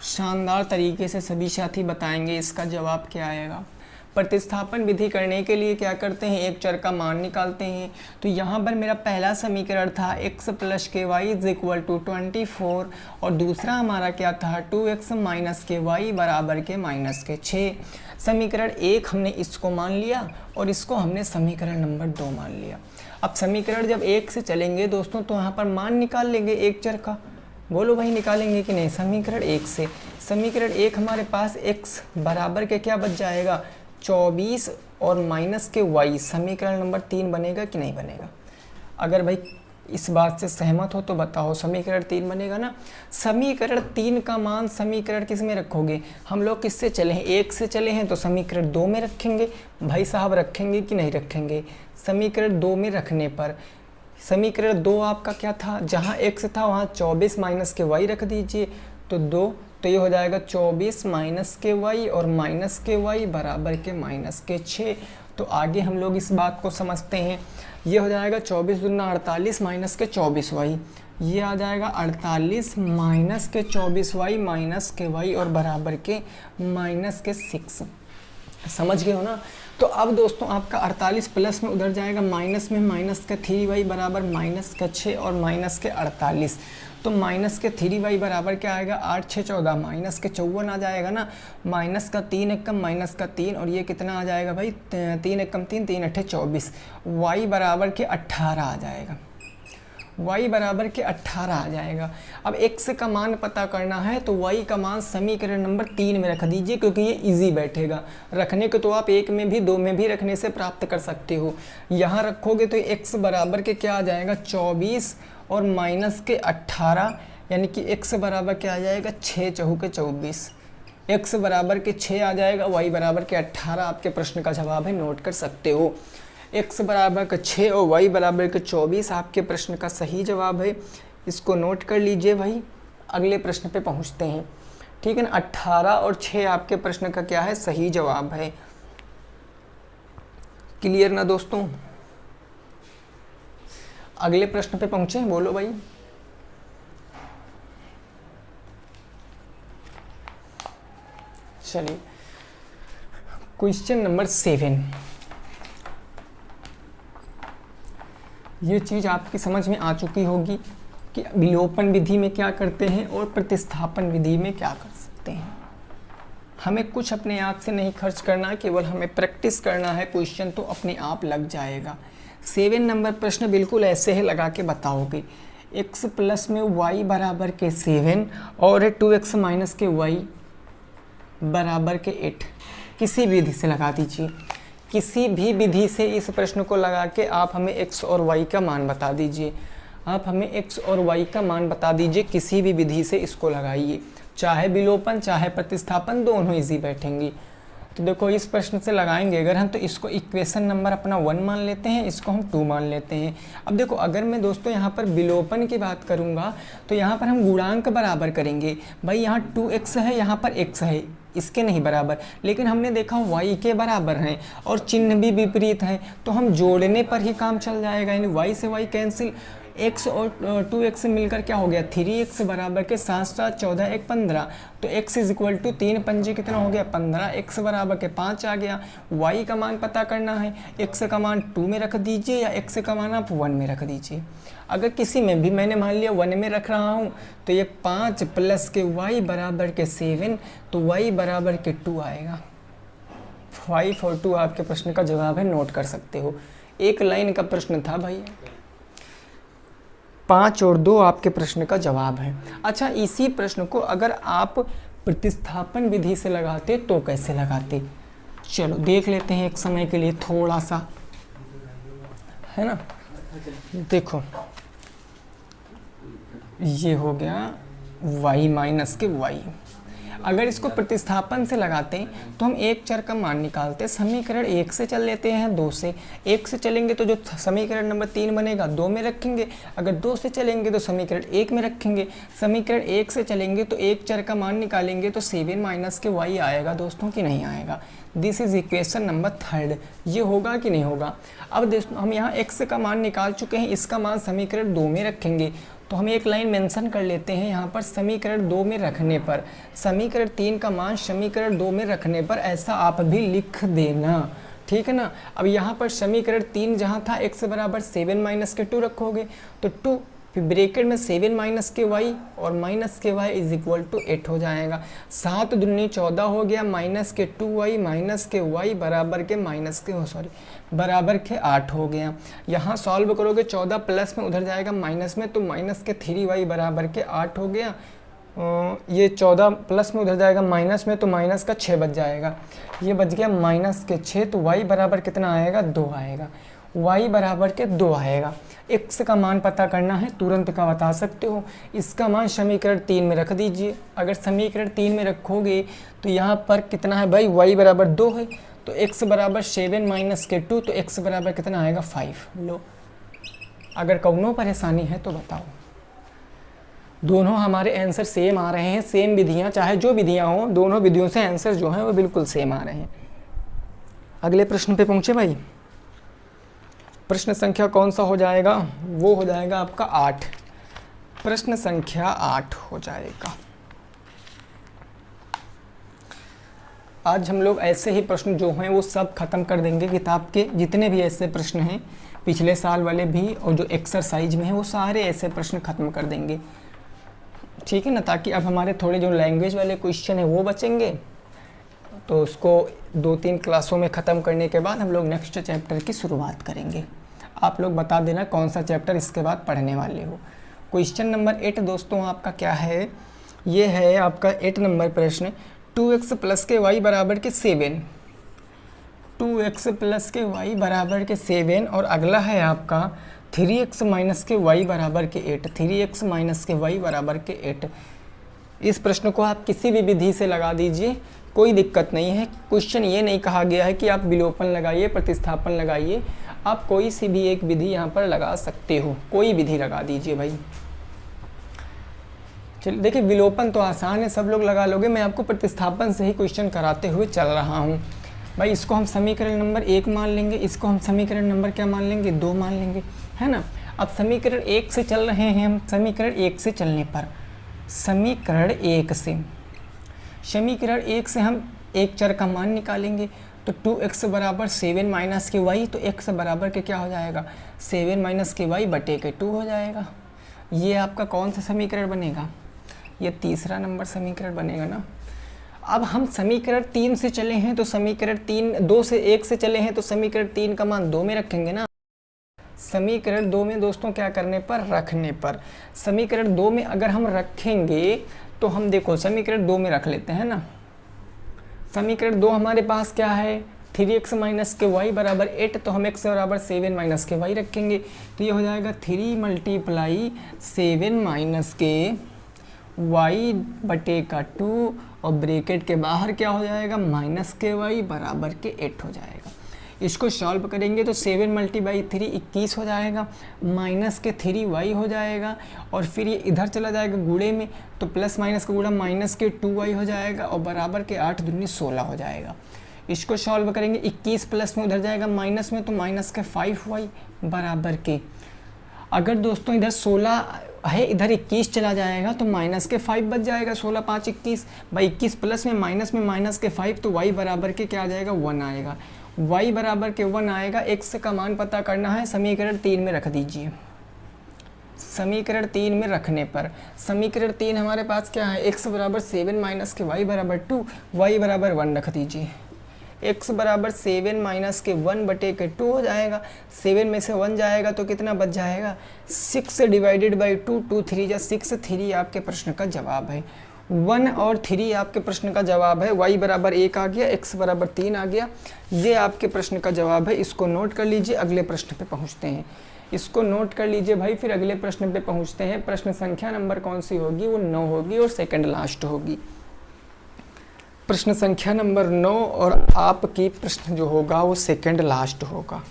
शानदार तरीके से सभी साथी बताएंगे इसका जवाब क्या आएगा। प्रतिस्थापन विधि करने के लिए क्या करते हैं, एक चर का मान निकालते हैं। तो यहाँ पर मेरा पहला समीकरण था x प्लस के वाई इज इक्वल टू 24 और दूसरा हमारा क्या था 2x माइनस के वाई बराबर के माइनस के 6। समीकरण 1 हमने इसको मान लिया और इसको हमने समीकरण नंबर 2 मान लिया। अब समीकरण जब 1 से चलेंगे दोस्तों तो यहाँ पर मान निकाल लेंगे एक चर का। बोलो भाई निकालेंगे कि नहीं। समीकरण 1 से समीकरण 1 हमारे पास x बराबर के क्या बच जाएगा 24 और माइनस के y, समीकरण नंबर 3 बनेगा कि नहीं बनेगा। अगर भाई इस बात से सहमत हो तो बताओ, समीकरण 3 बनेगा ना। समीकरण 3 का मान समीकरण किस में रखोगे, हम लोग किससे चले हैं 1 से चले हैं तो समीकरण 2 में रखेंगे। भाई साहब रखेंगे कि नहीं रखेंगे। समीकरण 2 में रखने पर समीकरण 2 आपका क्या था, जहाँ x था वहाँ 24 माइनस के y रख दीजिए तो 2, तो ये हो जाएगा 24 माइनस के y और माइनस के y बराबर के माइनस के 6। तो आगे हम लोग इस बात को समझते हैं। ये हो जाएगा 24 दूना 48 माइनस के 24y, ये आ जाएगा 48 माइनस के 24y माइनस के y और बराबर के माइनस के 6। समझ गए हो ना। तो अब दोस्तों आपका 48 प्लस में उधर जाएगा माइनस में, माइनस का 3y बराबर माइनस का 6 और माइनस के 48। तो माइनस के 3y बराबर क्या आएगा 8 6 14, माइनस के 54 आ जाएगा ना। माइनस का 3 एकम माइनस का 3 और ये कितना आ जाएगा भाई 3 एकम 3 3 अट्ठे 24, y बराबर के 18 आ जाएगा, y बराबर के 18 आ जाएगा। अब x का मान पता करना है तो y का मान समीकरण नंबर 3 में रख दीजिए क्योंकि ये इजी बैठेगा। रखने को तो आप 1 में भी 2 में भी रखने से प्राप्त कर सकते हो। यहाँ रखोगे तो x बराबर के क्या आ जाएगा 24 और माइनस के 18, यानी कि x बराबर क्या आ जाएगा 6 चौके 24, x बराबर के 6 आ जाएगा, y बराबर के 18 आपके प्रश्न का जवाब है, नोट कर सकते हो। x बराबर का 6 और y बराबर के 24 आपके प्रश्न का सही जवाब है, इसको नोट कर लीजिए भाई। अगले प्रश्न पे पहुंचते हैं, ठीक है ना। 18 और 6 आपके प्रश्न का क्या है सही जवाब है। क्लियर ना दोस्तों। अगले प्रश्न पे पहुंचे, बोलो भाई। चलिए क्वेश्चन नंबर 7। ये चीज़ आपकी समझ में आ चुकी होगी कि विलोपन विधि में क्या करते हैं और प्रतिस्थापन विधि में क्या कर सकते हैं। हमें कुछ अपने आप से नहीं खर्च करना है, केवल हमें प्रैक्टिस करना है। क्वेश्चन तो अपने आप लग जाएगा। 7 नंबर प्रश्न बिल्कुल ऐसे ही लगा के बताओगे। x प्लस में y बराबर के 7 और 2x माइनस के y बराबर के 8, किसी भी विधि से लगा दीजिए। किसी भी विधि से इस प्रश्न को लगा के आप हमें x और y का मान बता दीजिए। आप हमें x और y का मान बता दीजिए, किसी भी विधि से इसको लगाइए। चाहे विलोपन चाहे प्रतिस्थापन दोनों इजी बैठेंगी। तो देखो इस प्रश्न से लगाएंगे अगर हम, तो इसको इक्वेशन नंबर अपना 1 मान लेते हैं, इसको हम 2 मान लेते हैं। अब देखो अगर मैं दोस्तों यहाँ पर विलोपन की बात करूँगा तो यहाँ पर हम गुणांक बराबर करेंगे। भाई यहाँ 2x है, यहाँ पर x है, इसके नहीं बराबर, लेकिन हमने देखा y के बराबर हैं और चिन्ह भी विपरीत हैं, तो हम जोड़ने पर ही काम चल जाएगा। यानी y से y कैंसिल, x और 2x मिलकर क्या हो गया 3x बराबर के 7 7 14 1 15। तो x इज इक्वल टू 3 पंजे कितना हो गया 15, x बराबर के 5 आ गया। y का मान पता करना है, x का मान 2 में रख दीजिए या x का मान आप 1 में रख दीजिए। अगर किसी में भी मैंने मान लिया 1 में रख रहा हूँ तो ये 5 प्लस के y बराबर के 7, तो y बराबर के 2 आएगा। 5 और 2 आपके प्रश्न का जवाब है, नोट कर सकते हो। एक लाइन का प्रश्न था भाई, 5 और 2 आपके प्रश्न का जवाब है। अच्छा, इसी प्रश्न को अगर आप प्रतिस्थापन विधि से लगाते तो कैसे लगाते, चलो देख लेते हैं एक समय के लिए थोड़ा सा, है ना। देखो ये हो गया y माइनस के y। अगर इसको प्रतिस्थापन से लगाते तो हम एक चर का मान निकालते, समीकरण 1 से चल लेते हैं 2 से। 1 से चलेंगे तो जो समीकरण नंबर 3 बनेगा 2 में रखेंगे, अगर 2 से चलेंगे तो समीकरण 1 में रखेंगे। समीकरण 1 से चलेंगे तो एक चर का मान निकालेंगे तो 7 माइनस के y आएगा दोस्तों, कि नहीं आएगा। This is equation number 3। ये होगा कि नहीं होगा। अब दोस्तों हम यहाँ x का मान निकाल चुके हैं, इसका मान समीकरण 2 में रखेंगे, तो हम एक लाइन मेंशन कर लेते हैं यहाँ पर, समीकरण 2 में रखने पर समीकरण 3 का मान समीकरण 2 में रखने पर, ऐसा आप भी लिख देना, ठीक है ना। अब यहाँ पर समीकरण 3 जहाँ था x बराबर 7 माइनस के 2 रखोगे तो 2 फिर ब्रैकेट में 7 माइनस के y और माइनस के y इज इक्वल टू 8 हो जाएगा। 7 दूनी 14 हो गया, माइनस के 2y माइनस के y बराबर के बराबर के 8 हो गया। यहाँ सॉल्व करोगे 14 प्लस में उधर जाएगा माइनस में, तो माइनस के 3y बराबर के 8 हो गया। ये 14 प्लस में उधर जाएगा माइनस में, तो माइनस का 6 बच जाएगा, ये बच गया माइनस के 6। तो y बराबर कितना आएगा 2 आएगा, y बराबर के 2 आएगा। x का मान पता करना है, तुरंत का बता सकते हो। इसका मान समीकरण 3 में रख दीजिए। अगर समीकरण 3 में रखोगे तो यहाँ पर कितना है भाई, y बराबर 2 है, तो x बराबर 7 माइनस के 2, तो x बराबर कितना आएगा 5। लो, अगर कौनो परेशानी है तो बताओ। दोनों हमारे आंसर सेम आ रहे हैं, सेम विधियाँ, चाहे जो विधियाँ हों, दोनों विधियों से आंसर जो हैं वो बिल्कुल सेम आ रहे हैं। अगले प्रश्न पे पहुँचे भाई। प्रश्न संख्या कौन सा हो जाएगा, वो हो जाएगा आपका 8। प्रश्न संख्या 8 हो जाएगा। आज हम लोग ऐसे ही प्रश्न जो हैं वो सब खत्म कर देंगे। किताब के जितने भी ऐसे प्रश्न हैं, पिछले साल वाले भी और जो एक्सरसाइज में हैं, वो सारे ऐसे प्रश्न खत्म कर देंगे, ठीक है ना। ताकि अब हमारे थोड़े जो लैंग्वेज वाले क्वेश्चन हैं वो बचेंगे, तो उसको 2-3 क्लासों में ख़त्म करने के बाद हम लोग नेक्स्ट चैप्टर की शुरुआत करेंगे। आप लोग बता देना कौन सा चैप्टर इसके बाद पढ़ने वाले हो। क्वेश्चन नंबर 8 दोस्तों आपका क्या है, ये है आपका 8 नंबर प्रश्न। 2x प्लस के y बराबर के 7, 2x प्लस के y बराबर के 7, और अगला है आपका 3x माइनस के y बराबर के 8, 3x माइनस के y बराबर के 8। इस प्रश्न को आप किसी भी विधि से लगा दीजिए, कोई दिक्कत नहीं है। क्वेश्चन ये नहीं कहा गया है कि आप विलोपन लगाइए, प्रतिस्थापन लगाइए, आप कोई सी भी एक विधि यहाँ पर लगा सकते हो, कोई विधि लगा दीजिए भाई। चलिए देखिए, विलोपन तो आसान है, सब लोग लगा लोगे, मैं आपको प्रतिस्थापन से ही क्वेश्चन कराते हुए चल रहा हूँ भाई। इसको हम समीकरण नंबर 1 मान लेंगे, इसको हम समीकरण नंबर क्या मान लेंगे 2 मान लेंगे, है ना। अब समीकरण 1 से चल रहे हैं हम, समीकरण 1 से चलने पर समीकरण 1 से हम एक चर का मान निकालेंगे, तो 2x बराबर 7 माइनस के y, तो x बराबर के क्या हो जाएगा 7 माइनस के y बटे के 2 हो जाएगा। ये आपका कौन सा समीकरण बनेगा, ये तीसरा नंबर समीकरण बनेगा ना। अब हम समीकरण 3 से चले हैं, तो समीकरण 2 से 1 से चले हैं, तो समीकरण 3 का मान 2 में रखेंगे ना। समीकरण 2 में दोस्तों क्या करने पर, रखने पर। समीकरण 2 में अगर हम रखेंगे तो हम देखो समीकरण 2 में रख लेते हैं ना। समीकरण 2 हमारे पास क्या है, 3x माइनस के y बराबर 8, तो हम x बराबर 7 माइनस के y रखेंगे, तो ये हो जाएगा 3 मल्टीप्लाई 7 माइनस के y बटे का 2 और ब्रैकेट के बाहर क्या हो जाएगा माइनस के y बराबर के 8 हो जाएगा। इसको सॉल्व करेंगे तो 7 मल्टीप्लाई 3 21 हो जाएगा, माइनस के 3y हो जाएगा और फिर ये इधर चला जाएगा गुणे में, तो प्लस माइनस का गुणा माइनस के 2y हो जाएगा और बराबर के 8 दूनी 16 हो जाएगा। इसको सॉल्व करेंगे 21 प्लस में उधर जाएगा माइनस में, तो माइनस के 5y बराबर के, अगर दोस्तों इधर 16 है इधर 21 चला जाएगा तो माइनस के 5 बच जाएगा, 16 5 21 भाई 21 प्लस में माइनस के 5, तो y बराबर के क्या आ जाएगा 1 आएगा। y बराबर के 1 आएगा। x का मान पता करना है, समीकरण 3 में रख दीजिए। समीकरण 3 में रखने पर समीकरण 3 हमारे पास क्या है, x बराबर 7 माइनस के y बराबर 2, y बराबर 1 रख दीजिए। x बराबर 7 माइनस के 1 बटे के 2 हो जाएगा, 7 में से 1 जाएगा तो कितना बच जाएगा 6 डिवाइडेड बाई 2, 2 3 जा 6, 3 आपके प्रश्न का जवाब है। 1 और 3 आपके प्रश्न का जवाब है। y बराबर 1 आ गया, x बराबर 3 आ गया, ये आपके प्रश्न का जवाब है। इसको नोट कर लीजिए, अगले प्रश्न पे पहुंचते हैं। इसको नोट कर लीजिए भाई, फिर अगले प्रश्न पे पहुंचते हैं। प्रश्न संख्या नंबर कौन सी होगी, वो 9 होगी और सेकंड लास्ट होगी। प्रश्न संख्या नंबर 9 और आपकी प्रश्न जो होगा वो सेकंड लास्ट होगा।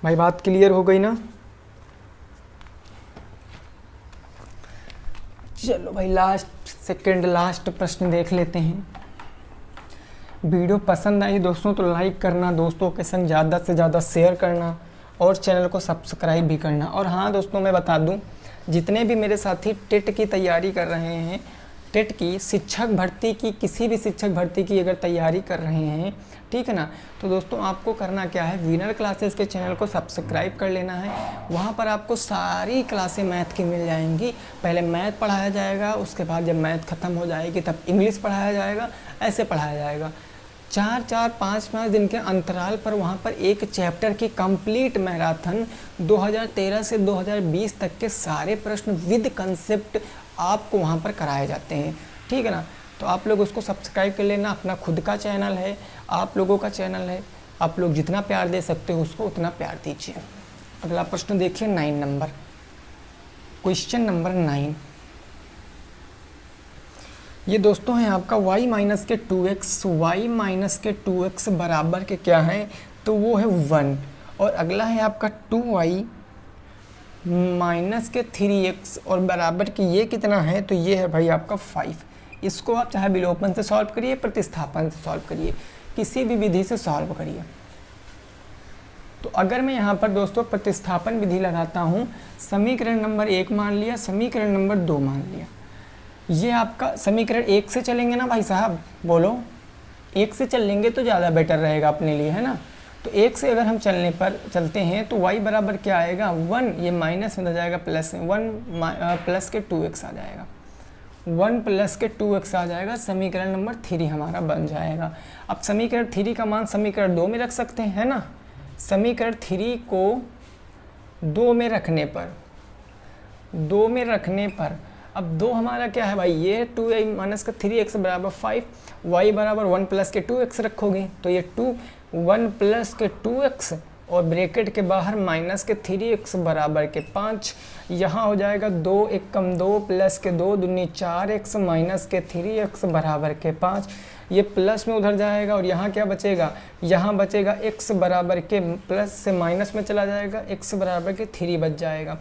भाई बात क्लियर हो गई ना? चलो भाई लास्ट सेकंड लास्ट प्रश्न देख लेते हैं। वीडियो पसंद आई दोस्तों तो लाइक करना, दोस्तों के संग ज़्यादा से ज़्यादा शेयर करना और चैनल को सब्सक्राइब भी करना। और हाँ दोस्तों, मैं बता दूं, जितने भी मेरे साथी टेट की तैयारी कर रहे हैं, टेट की शिक्षक भर्ती की, किसी भी शिक्षक भर्ती की अगर तैयारी कर रहे हैं, ठीक है ना, तो दोस्तों आपको करना क्या है, विनर क्लासेस के चैनल को सब्सक्राइब कर लेना है। वहाँ पर आपको सारी क्लासें मैथ की मिल जाएंगी। पहले मैथ पढ़ाया जाएगा, उसके बाद जब मैथ ख़त्म हो जाएगी तब इंग्लिश पढ़ाया जाएगा, ऐसे पढ़ाया जाएगा। 4-4 5-5 दिन के अंतराल पर वहाँ पर एक चैप्टर की कंप्लीट मैराथन 2013 से 2020 तक के सारे प्रश्न विद कंसेप्ट आपको वहाँ पर कराए जाते हैं, ठीक है ना। तो आप लोग उसको सब्सक्राइब कर लेना। अपना खुद का चैनल है, आप लोगों का चैनल है, आप लोग जितना प्यार दे सकते हो उसको उतना प्यार दीजिए। अगला प्रश्न देखिए 9 नंबर, क्वेश्चन नंबर 9। ये दोस्तों है आपका y माइनस के 2x बराबर के क्या है, तो वो है 1। और अगला है आपका 2y माइनस के 3x और बराबर की ये कितना है, तो ये है भाई आपका 5। इसको आप चाहे विलोपन से सॉल्व करिए, प्रतिस्थापन से सॉल्व करिए, किसी भी विधि से सॉल्व करिए। तो अगर मैं यहाँ पर दोस्तों प्रतिस्थापन विधि लगाता हूँ, समीकरण नंबर 1 मान लिया, समीकरण नंबर 2 मान लिया। ये आपका समीकरण 1 से चलेंगे ना भाई साहब, बोलो 1 से चल लेंगे तो ज़्यादा बेटर रहेगा अपने लिए, है ना। तो 1 से अगर हम चलते हैं तो y बराबर क्या आएगा 1, ये माइनस में हो जाएगा प्लस 1 प्लस के 2x आ जाएगा, 1 प्लस के 2x आ जाएगा। समीकरण नंबर 3 हमारा बन जाएगा। अब समीकरण 3 का मान समीकरण 2 में रख सकते हैं, है ना। समीकरण 3 को 2 में रखने पर अब 2 हमारा क्या है भाई, ये 2y माइनस का 3x बराबर 5, y बराबर 1 प्लस के 2x रखोगे तो ये 1 प्लस के 2x और ब्रैकेट के बाहर माइनस के 3x बराबर के 5। यहाँ हो जाएगा 2 1 कम 2 प्लस के 2 दूनी 4x माइनस के 3x बराबर के 5। ये प्लस में उधर जाएगा और यहाँ क्या बचेगा, यहाँ बचेगा x बराबर के प्लस से माइनस में चला जाएगा, x बराबर के 3 बच जाएगा,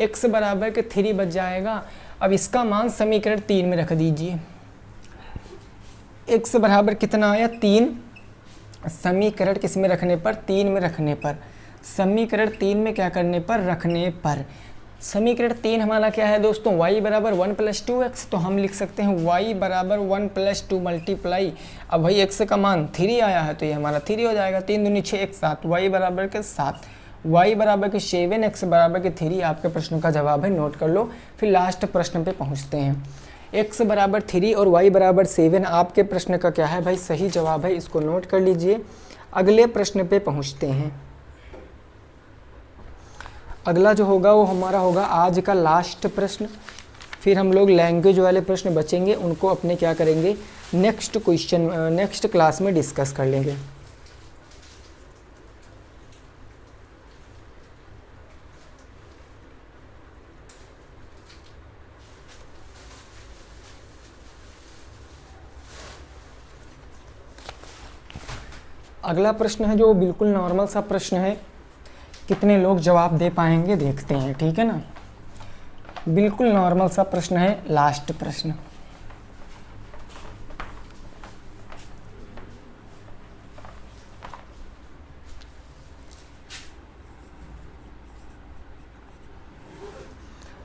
x बराबर के 3 बच जाएगा। अब इसका मान समीकरण 3 में रख दीजिए। x बराबर कितना आया 3, समीकरण किस में रखने पर, 3 में रखने पर, समीकरण 3 में क्या करने पर, रखने पर। समीकरण 3 हमारा क्या है दोस्तों, y बराबर 1 प्लस 2x, तो हम लिख सकते हैं y बराबर 1 प्लस 2 मल्टीप्लाई। अब भाई x का मान 3 आया है तो ये हमारा 3 हो जाएगा, 3 दूनी 6 1 7, y बराबर के 7, y बराबर के 7, x बराबर के 3 आपके प्रश्न का जवाब है, नोट कर लो। फिर लास्ट प्रश्न पे पहुंचते हैं। x बराबर 3 और y बराबर 7 आपके प्रश्न का क्या है भाई, सही जवाब है, इसको नोट कर लीजिए। अगले प्रश्न पे पहुंचते हैं। अगला जो होगा वो हमारा होगा आज का लास्ट प्रश्न। फिर हम लोग लैंग्वेज वाले प्रश्न बचेंगे, उनको अपने क्या करेंगे, नेक्स्ट क्लास में डिस्कस कर लेंगे। अगला प्रश्न है जो बिल्कुल नॉर्मल सा प्रश्न है, कितने लोग जवाब दे पाएंगे देखते हैं, ठीक है ना। बिल्कुल नॉर्मल सा प्रश्न है, लास्ट प्रश्न।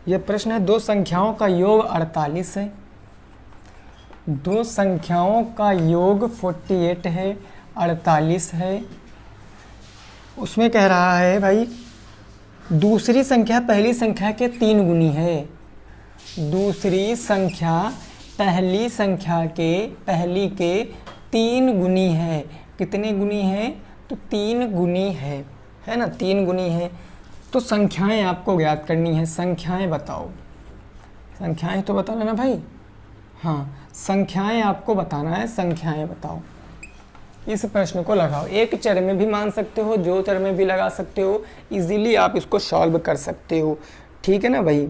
यह प्रश्न है, दो संख्याओं का योग 48 है, दो संख्याओं का योग 48 है, 48 है। उसमें कह रहा है भाई दूसरी संख्या पहली संख्या के 3 गुनी है। दूसरी संख्या पहली संख्या के 3 गुनी है। कितने गुनी है? तो 3 गुनी है ना, 3 गुनी है। तो संख्याएं आपको ज्ञात करनी है। संख्याएं बताओ, संख्याएं तो बताना ना भाई। हाँ, संख्याएं आपको बताना है, संख्याएं बताओ। इस प्रश्न को लगाओ, एक चर में भी मान सकते हो, दो चर में भी लगा सकते हो, इजीली आप इसको सॉल्व कर सकते हो, ठीक है ना भाई।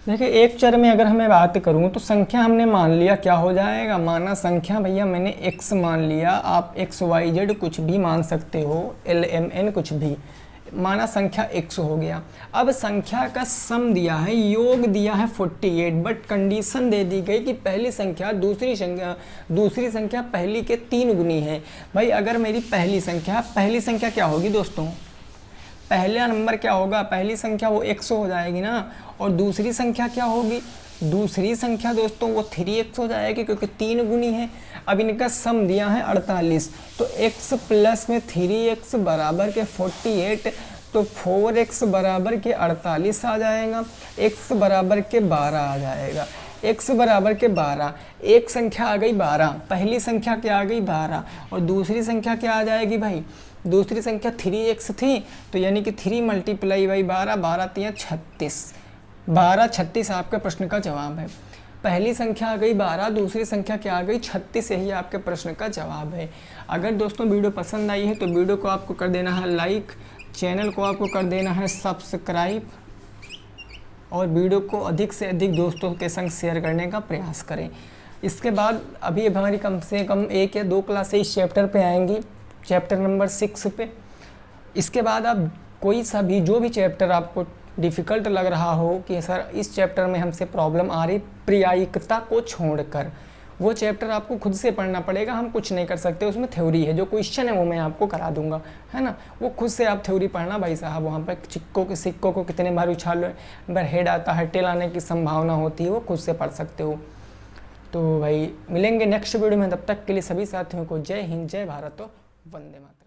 देखिए एक चर में अगर हमें बात करूं तो संख्या हमने मान लिया, क्या हो जाएगा, माना संख्या भैया मैंने x मान लिया, आप XYZ कुछ भी मान सकते हो, LMN कुछ भी, माना संख्या x हो गया। अब संख्या का सम दिया है, योग दिया है 48, बट कंडीशन दे दी गई कि पहली संख्या दूसरी संख्या पहली के 3 गुनी है। भाई अगर मेरी पहली संख्या क्या होगी दोस्तों, पहला नंबर क्या होगा, पहली संख्या वो x हो जाएगी ना, और दूसरी संख्या क्या होगी, दूसरी संख्या दोस्तों वो 3x हो जाएगी क्योंकि 3 गुनी है। अब इनका सम दिया है 48, तो x प्लस में 3x बराबर के 48, तो 4x बराबर के 48 आ जाएगा, x बराबर के 12 आ जाएगा। x बराबर के 12, एक संख्या आ गई 12, पहली संख्या क्या आ गई 12, और दूसरी संख्या क्या आ जाएगी भाई, दूसरी संख्या 3x थी, तो यानी कि 3 मल्टीप्लाई बाई 12, 12 3 36, 12 36 आपके प्रश्न का जवाब है। पहली संख्या आ गई 12, दूसरी संख्या क्या आ गई 36, यही आपके प्रश्न का जवाब है। अगर दोस्तों वीडियो पसंद आई है तो वीडियो को आपको कर देना है लाइक, चैनल को आपको कर देना है सब्सक्राइब, और वीडियो को अधिक से अधिक दोस्तों के संग शेयर करने का प्रयास करें। इसके बाद अभी हमारी कम से कम 1 या 2 क्लासें इस चैप्टर पे आएंगी, चैप्टर नंबर 6 पे। इसके बाद आप कोई सा भी जो भी चैप्टर आपको डिफ़िकल्ट लग रहा हो कि सर इस चैप्टर में हमसे प्रॉब्लम आ रही, प्रायिकता को छोड़कर वो चैप्टर आपको खुद से पढ़ना पड़ेगा, हम कुछ नहीं कर सकते, उसमें थ्योरी है, जो क्वेश्चन है वो मैं आपको करा दूंगा, है ना। वो खुद से आप थ्योरी पढ़ना भाई साहब, वहाँ पर सिक्कों को कितने बार उछालो, बार हेड आता है, टेल आने की संभावना होती है, वो खुद से पढ़ सकते हो। तो भाई मिलेंगे नेक्स्ट वीडियो में, तब तक के लिए सभी साथियों को जय हिंद, जय भारत, वंदे मातरम।